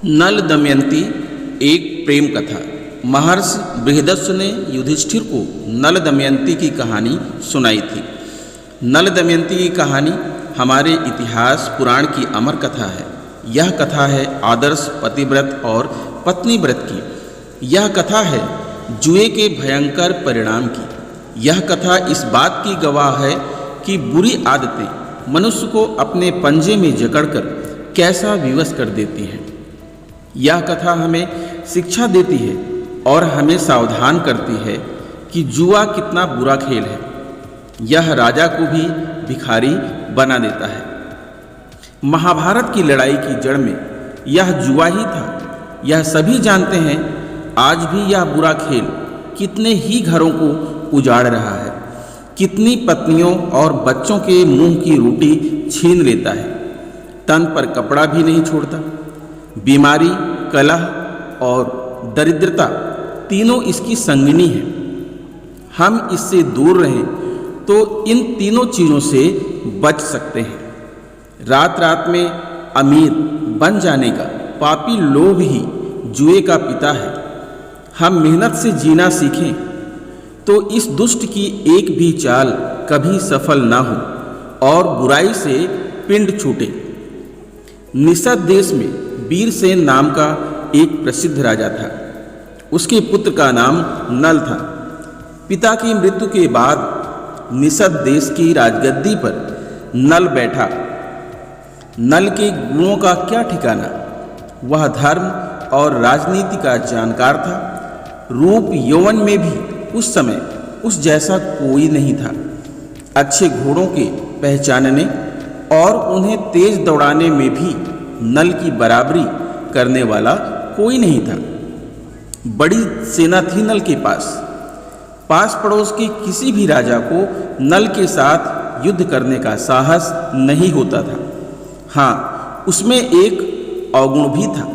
नल दमयंती एक प्रेम कथा। महर्षि बृहदस्सु ने युधिष्ठिर को नल दमयंती की कहानी सुनाई थी। नल दमयंती की कहानी हमारे इतिहास पुराण की अमर कथा है। यह कथा है आदर्श पतिव्रत और पत्नी व्रत की। यह कथा है जुए के भयंकर परिणाम की। यह कथा इस बात की गवाह है कि बुरी आदतें मनुष्य को अपने पंजे में जकड़कर कैसा विवश कर देती हैं। यह कथा हमें शिक्षा देती है और हमें सावधान करती है कि जुआ कितना बुरा खेल है। यह राजा को भी भिखारी बना देता है। महाभारत की लड़ाई की जड़ में यह जुआ ही था। यह सभी जानते हैं। आज भी यह बुरा खेल कितने ही घरों को उजाड़ रहा है, कितनी पत्नियों और बच्चों के मुंह की रोटी छीन लेता है, तन पर कपड़ा भी नहीं छोड़ता। बीमारी, कलह और दरिद्रता तीनों इसकी संगिनी है। हम इससे दूर रहें तो इन तीनों चीज़ों से बच सकते हैं। रात रात में अमीर बन जाने का पापी लोभ ही जुए का पिता है। हम मेहनत से जीना सीखें तो इस दुष्ट की एक भी चाल कभी सफल ना हो और बुराई से पिंड छूटे। निषद देश में वीरसेन नाम का एक प्रसिद्ध राजा था। उसके पुत्र का नाम नल था। पिता की मृत्यु के बाद निषद देश की राजगद्दी पर नल बैठा। नल के गुणों का क्या ठिकाना। वह धर्म और राजनीति का जानकार था। रूप यौवन में भी उस समय उस जैसा कोई नहीं था। अच्छे घोड़ों के पहचानने और उन्हें तेज दौड़ाने में भी नल की बराबरी करने वाला कोई नहीं था। बड़ी सेना थी नल के पास पड़ोस के किसी भी राजा को नल के साथ युद्ध करने का साहस नहीं होता था। हाँ, उसमें एक अवगुण भी था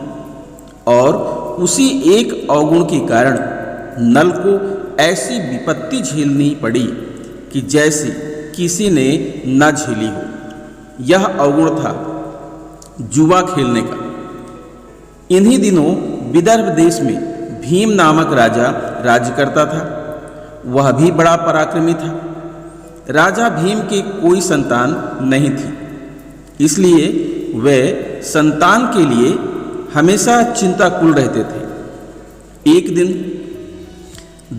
और उसी एक अवगुण के कारण नल को ऐसी विपत्ति झेलनी पड़ी कि जैसे किसी ने न झेली हो। यह अवगुण था जुआ खेलने का। इन्हीं दिनों विदर्भ देश में भीम नामक राजा राज्य करता था। वह भी बड़ा पराक्रमी था। राजा भीम के कोई संतान नहीं थी, इसलिए वे संतान के लिए हमेशा चिंताकुल रहते थे। एक दिन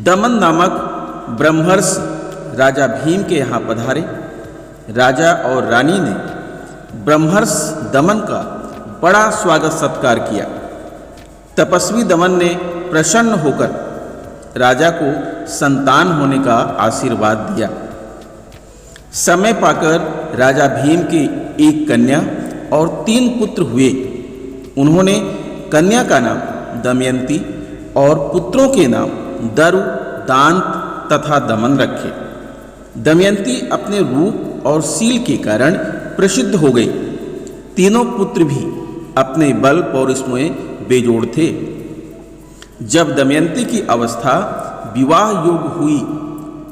दमन नामक ब्रह्मर्षि राजा भीम के यहाँ पधारे। राजा और रानी ने ब्रह्मर्षि दमन का बड़ा स्वागत सत्कार किया। तपस्वी दमन ने प्रसन्न होकर राजा को संतान होने का आशीर्वाद दिया। समय पाकर राजा भीम के एक कन्या और 3 पुत्र हुए। उन्होंने कन्या का नाम दमयंती और पुत्रों के नाम दरु, दांत तथा दमन रखे। दमयंती अपने रूप और शील के कारण प्रसिद्ध हो गई। तीनों पुत्र भी अपने बल पौरुष में बेजोड़ थे। जब दमयंती की अवस्था विवाह योग्य हुई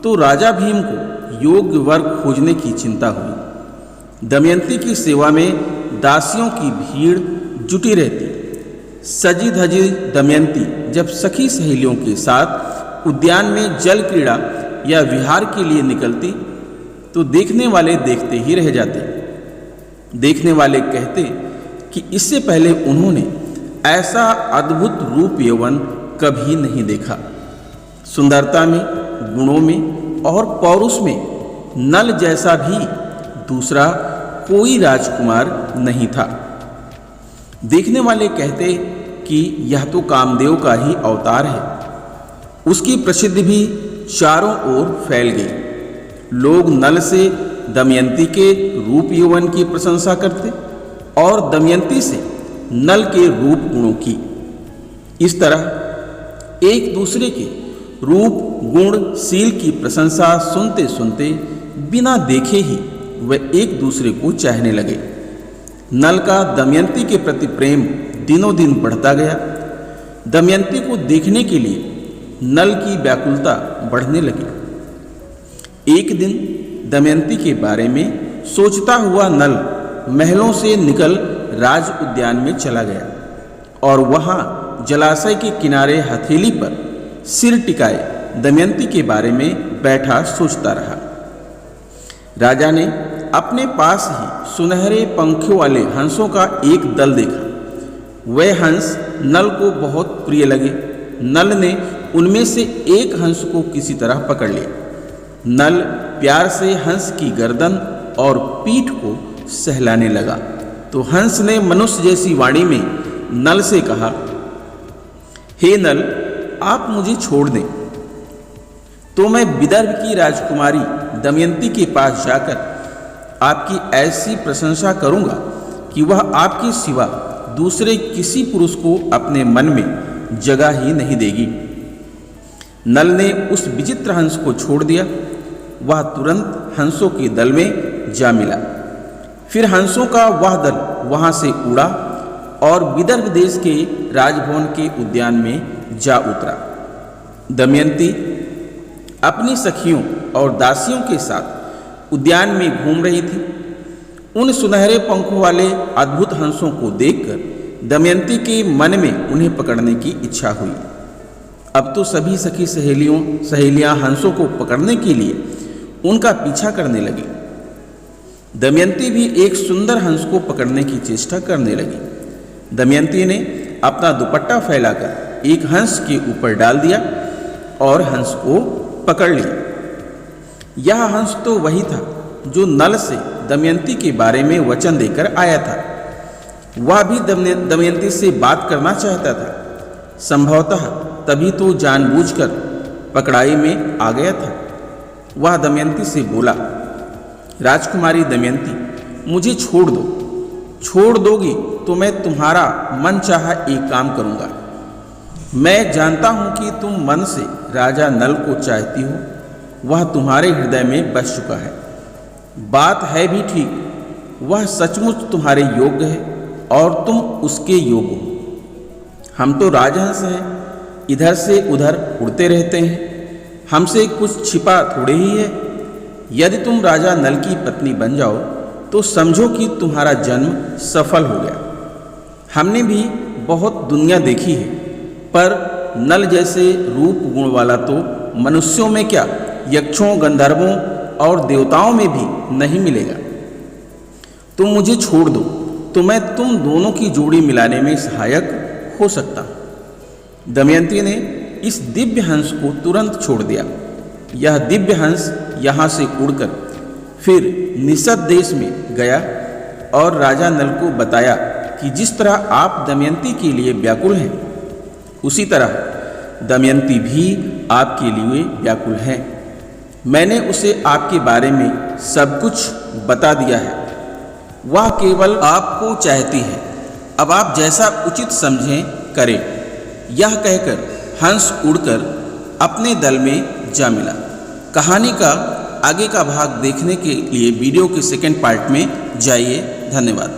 तो राजा भीम को योग्य वर खोजने की चिंता हुई। दमयंती की सेवा में दासियों की भीड़ जुटी रहती। सजी धजी दमयंती जब सखी सहेलियों के साथ उद्यान में जल क्रीड़ा या विहार के लिए निकलती तो देखने वाले देखते ही रह जाते। देखने वाले कहते कि इससे पहले उन्होंने ऐसा अद्भुत रूप यौवन कभी नहीं देखा। सुंदरता में, गुणों में और पौरुष में नल जैसा भी दूसरा कोई राजकुमार नहीं था। देखने वाले कहते कि यह तो कामदेव का ही अवतार है। उसकी प्रसिद्धि भी चारों ओर फैल गई। लोग नल से दमयंती के रूप यौवन की प्रशंसा करते और दमयंती से नल के रूप गुणों की। इस तरह एक दूसरे के रूप गुण शील की प्रशंसा सुनते सुनते बिना देखे ही वे एक दूसरे को चाहने लगे। नल का दमयंती के प्रति प्रेम दिनों दिन बढ़ता गया। दमयंती को देखने के लिए नल की व्याकुलता बढ़ने लगी। एक दिन दमयंती के बारे में सोचता हुआ नल महलों से निकल राज उद्यान में चला गया। और वहाँ जलाशय के किनारे हथेली पर सिर टिकाए दमयंती के बारे में बैठा सोचता रहा। राजा ने अपने पास ही सुनहरे पंखों वाले हंसों का एक दल देखा। वह हंस नल को बहुत प्रिय लगे। नल ने उनमें से एक हंस को किसी तरह पकड़ लिया। नल प्यार से हंस की गर्दन और पीठ को सहलाने लगा तो हंस ने मनुष्य जैसी वाणी में नल से कहा, हे नल, आप मुझे छोड़ दें तो मैं विदर्भ की राजकुमारी दमयंती के पास जाकर आपकी ऐसी प्रशंसा करूंगा कि वह आपके सिवा दूसरे किसी पुरुष को अपने मन में जगह ही नहीं देगी। नल ने उस विचित्र हंस को छोड़ दिया। वह तुरंत हंसों के दल में जा मिला। फिर हंसों का वह दल वहां से उड़ा और विदर्भ देश के राजभवन के उद्यान में जा उतरा। दमयंती अपनी सखियों और दासियों के साथ उद्यान में घूम रही थी। उन सुनहरे पंखों वाले अद्भुत हंसों को देखकर दमयंती के मन में उन्हें पकड़ने की इच्छा हुई। अब तो सभी सखी सहेलियां हंसों को पकड़ने के लिए उनका पीछा करने लगी। दमयंती भी एक सुंदर हंस को पकड़ने की चेष्टा करने लगी। दमयंती ने अपना दुपट्टा फैलाकर एक हंस के ऊपर डाल दिया और हंस को पकड़ लिया। यह हंस तो वही था जो नल से दमयंती के बारे में वचन देकर आया था। वह भी दमयंती से बात करना चाहता था। संभवतः तभी तो जानबूझकर पकड़ाई में आ गया था। वह दमयंती से बोला, राजकुमारी दमयंती, मुझे छोड़ दो। छोड़ दोगी तो मैं तुम्हारा मन चाहा एक काम करूंगा। मैं जानता हूं कि तुम मन से राजा नल को चाहती हो। वह तुम्हारे हृदय में बस चुका है। बात है भी ठीक, वह सचमुच तुम्हारे योग्य है और तुम उसके योग्य हो। हम तो राजहंस हैं, इधर से उधर उड़ते रहते हैं। हमसे कुछ छिपा थोड़े ही है। यदि तुम राजा नल की पत्नी बन जाओ तो समझो कि तुम्हारा जन्म सफल हो गया। हमने भी बहुत दुनिया देखी है, पर नल जैसे रूप गुण वाला तो मनुष्यों में क्या, यक्षों, गंधर्वों और देवताओं में भी नहीं मिलेगा। तुम मुझे छोड़ दो तो मैं तुम दोनों की जोड़ी मिलाने में सहायक हो सकता हूँ। दमयंती ने इस दिव्य हंस को तुरंत छोड़ दिया। यह दिव्य हंस यहाँ से उड़कर फिर निषद देश में गया और राजा नल को बताया कि जिस तरह आप दमयंती के लिए व्याकुल हैं, उसी तरह दमयंती भी आपके लिए व्याकुल है। मैंने उसे आपके बारे में सब कुछ बता दिया है। वह केवल आपको चाहती है। अब आप जैसा उचित समझें करें। यह कहकर हंस उड़कर अपने दल में जा मिला। कहानी का आगे का भाग देखने के लिए वीडियो के सेकंड पार्ट में जाइए। धन्यवाद।